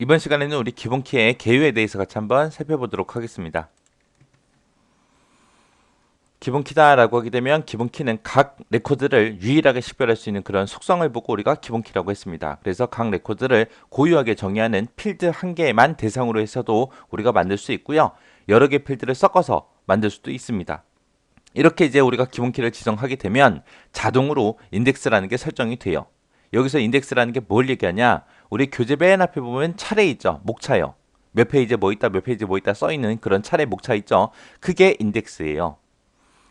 이번 시간에는 우리 기본키의 개요에 대해서 같이 한번 살펴보도록 하겠습니다. 기본키다라고 하게 되면 기본키는 각 레코드를 유일하게 식별할 수 있는 그런 속성을 보고 우리가 기본키라고 했습니다. 그래서 각 레코드를 고유하게 정의하는 필드 한 개만 대상으로 해서도 우리가 만들 수 있고요. 여러 개 필드를 섞어서 만들 수도 있습니다. 이렇게 이제 우리가 기본키를 지정하게 되면 자동으로 인덱스라는 게 설정이 돼요. 여기서 인덱스라는 게 뭘 얘기하냐? 우리 교재 맨 앞에 보면 차례 있죠. 목차요. 몇 페이지에 뭐 있다, 몇 페이지에 뭐 있다 써 있는 그런 차례 목차 있죠. 그게 인덱스예요.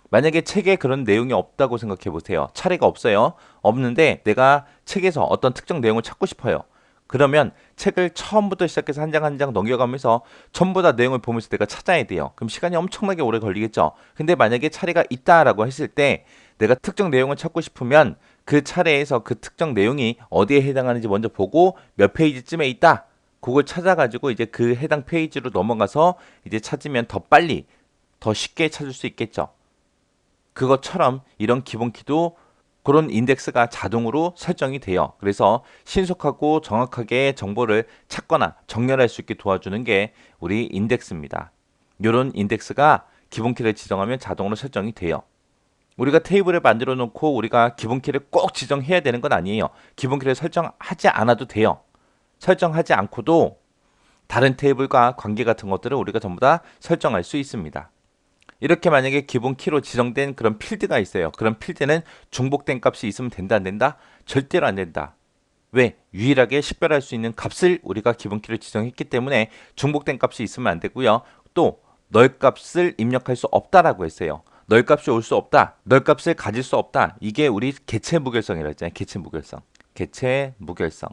만약에 책에 그런 내용이 없다고 생각해 보세요. 차례가 없어요. 없는데 내가 책에서 어떤 특정 내용을 찾고 싶어요. 그러면 책을 처음부터 시작해서 한 장 한 장 넘겨가면서 전부 다 내용을 보면서 내가 찾아야 돼요. 그럼 시간이 엄청나게 오래 걸리겠죠. 근데 만약에 차례가 있다라고 했을 때 내가 특정 내용을 찾고 싶으면 그 차례에서 그 특정 내용이 어디에 해당하는지 먼저 보고 몇 페이지쯤에 있다. 그걸 찾아가지고 이제 그 해당 페이지로 넘어가서 이제 찾으면 더 빨리, 더 쉽게 찾을 수 있겠죠. 그것처럼 이런 기본키도 그런 인덱스가 자동으로 설정이 돼요. 그래서 신속하고 정확하게 정보를 찾거나 정렬할 수 있게 도와주는 게 우리 인덱스입니다. 이런 인덱스가 기본키를 지정하면 자동으로 설정이 돼요. 우리가 테이블을 만들어 놓고 우리가 기본키를 꼭 지정해야 되는 건 아니에요. 기본키를 설정하지 않아도 돼요. 설정하지 않고도 다른 테이블과 관계 같은 것들을 우리가 전부 다 설정할 수 있습니다. 이렇게 만약에 기본 키로 지정된 그런 필드가 있어요. 그런 필드는 중복된 값이 있으면 된다 안 된다? 절대로 안 된다. 왜? 유일하게 식별할 수 있는 값을 우리가 기본 키로 지정했기 때문에 중복된 값이 있으면 안 되고요. 또 널 값을 입력할 수 없다라고 했어요. 널 값이 올 수 없다. 널 값을 가질 수 없다. 이게 우리 개체 무결성이라고 했잖아요. 개체 무결성. 개체 무결성.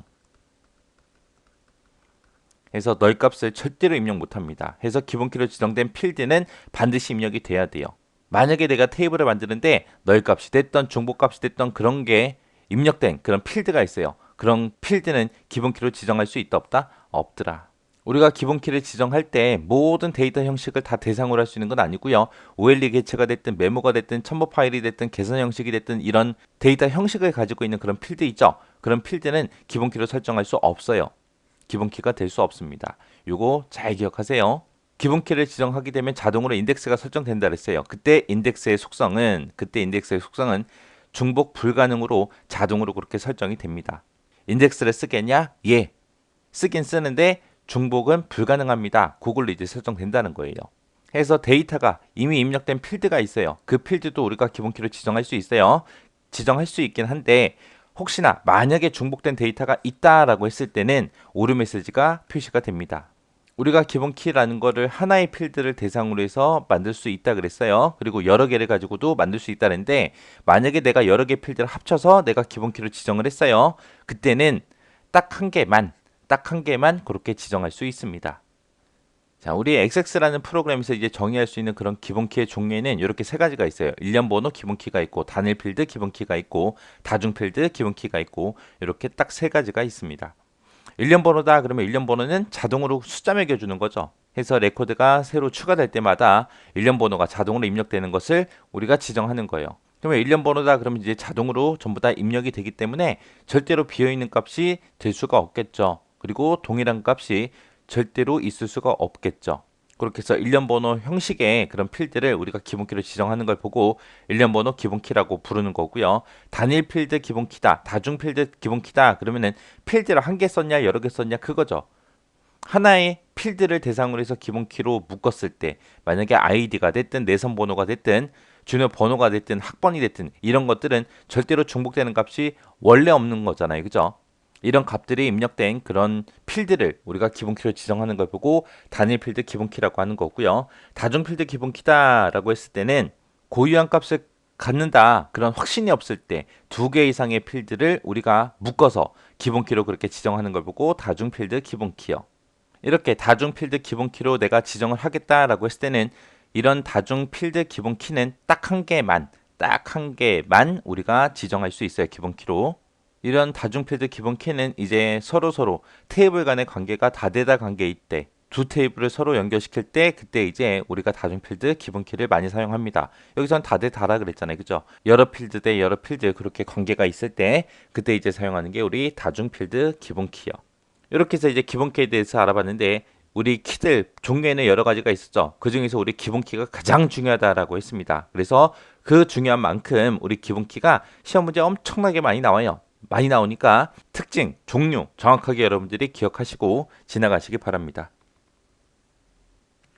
해서 널 값을 절대로 입력 못합니다. 해서 기본키로 지정된 필드는 반드시 입력이 돼야 돼요. 만약에 내가 테이블을 만드는데 널 값이 됐던 중복 값이 됐던 그런 게 입력된 그런 필드가 있어요. 그런 필드는 기본키로 지정할 수 있다 없다? 없더라. 우리가 기본키를 지정할 때 모든 데이터 형식을 다 대상으로 할 수 있는 건 아니고요. OLE 개체가 됐든 메모가 됐든 첨부 파일이 됐든 계산 형식이 됐든 이런 데이터 형식을 가지고 있는 그런 필드 있죠. 그런 필드는 기본키로 설정할 수 없어요. 기본키가 될 수 없습니다. 요거 잘 기억하세요. 기본키를 지정하게 되면 자동으로 인덱스가 설정된다 그랬어요. 그때 인덱스의 속성은 중복 불가능으로 자동으로 그렇게 설정이 됩니다. 인덱스를 쓰겠냐? 예. 쓰긴 쓰는데 중복은 불가능합니다. 그걸로 이제 설정된다는 거예요. 해서 데이터가 이미 입력된 필드가 있어요. 그 필드도 우리가 기본키로 지정할 수 있어요. 지정할 수 있긴 한데 혹시나 만약에 중복된 데이터가 있다라고 했을 때는 오류 메시지가 표시가 됩니다. 우리가 기본 키라는 거를 하나의 필드를 대상으로 해서 만들 수 있다 그랬어요. 그리고 여러 개를 가지고도 만들 수 있다는데 만약에 내가 여러 개 필드를 합쳐서 내가 기본 키로 지정을 했어요. 그때는 딱 한 개만 그렇게 지정할 수 있습니다. 자, 우리 XX라는 프로그램에서 이제 정의할 수 있는 그런 기본 키의 종류에는 이렇게 세 가지가 있어요. 일련 번호 기본 키가 있고, 단일 필드 기본 키가 있고, 다중 필드 기본 키가 있고, 이렇게 딱 세 가지가 있습니다. 일련 번호다 그러면 일련 번호는 자동으로 숫자 매겨주는 거죠. 해서 레코드가 새로 추가될 때마다 일련 번호가 자동으로 입력되는 것을 우리가 지정하는 거예요. 그러면 일련 번호다 그러면 이제 자동으로 전부 다 입력이 되기 때문에 절대로 비어있는 값이 될 수가 없겠죠. 그리고 동일한 값이 절대로 있을 수가 없겠죠. 그렇게 해서 일련 번호 형식의 그런 필드를 우리가 기본키로 지정하는 걸 보고 일련 번호 기본키라고 부르는 거고요. 단일 필드 기본키다, 다중 필드 기본키다 그러면은 필드를 한 개 썼냐 여러 개 썼냐 그거죠. 하나의 필드를 대상으로 해서 기본키로 묶었을 때 만약에 아이디가 됐든 내선 번호가 됐든 주요 번호가 됐든 학번이 됐든 이런 것들은 절대로 중복되는 값이 원래 없는 거잖아요. 그죠? 이런 값들이 입력된 그런 필드를 우리가 기본키로 지정하는 걸 보고 단일 필드 기본키라고 하는 거고요. 다중 필드 기본키다라고 했을 때는 고유한 값을 갖는다 그런 확신이 없을 때 두 개 이상의 필드를 우리가 묶어서 기본키로 그렇게 지정하는 걸 보고 다중 필드 기본키요. 이렇게 다중 필드 기본키로 내가 지정을 하겠다라고 했을 때는 이런 다중 필드 기본키는 딱 한 개만 우리가 지정할 수 있어요. 기본키로. 이런 다중 필드 기본 키는 이제 서로 테이블 간의 관계가 다대다 관계일 때 두 테이블을 서로 연결시킬 때 그때 이제 우리가 다중 필드 기본 키를 많이 사용합니다. 여기선 다대다라 그랬잖아요. 그죠? 여러 필드 대 여러 필드 그렇게 관계가 있을 때 그때 이제 사용하는 게 우리 다중 필드 기본 키요. 이렇게 해서 이제 기본키에 대해서 알아봤는데 우리 키들 종류에는 여러 가지가 있었죠. 그 중에서 우리 기본키가 가장 중요하다라고 했습니다. 그래서 그 중요한 만큼 우리 기본키가 시험 문제 엄청나게 많이 나와요. 많이 나오니까 특징, 종류 정확하게 여러분들이 기억하시고 지나가시기 바랍니다.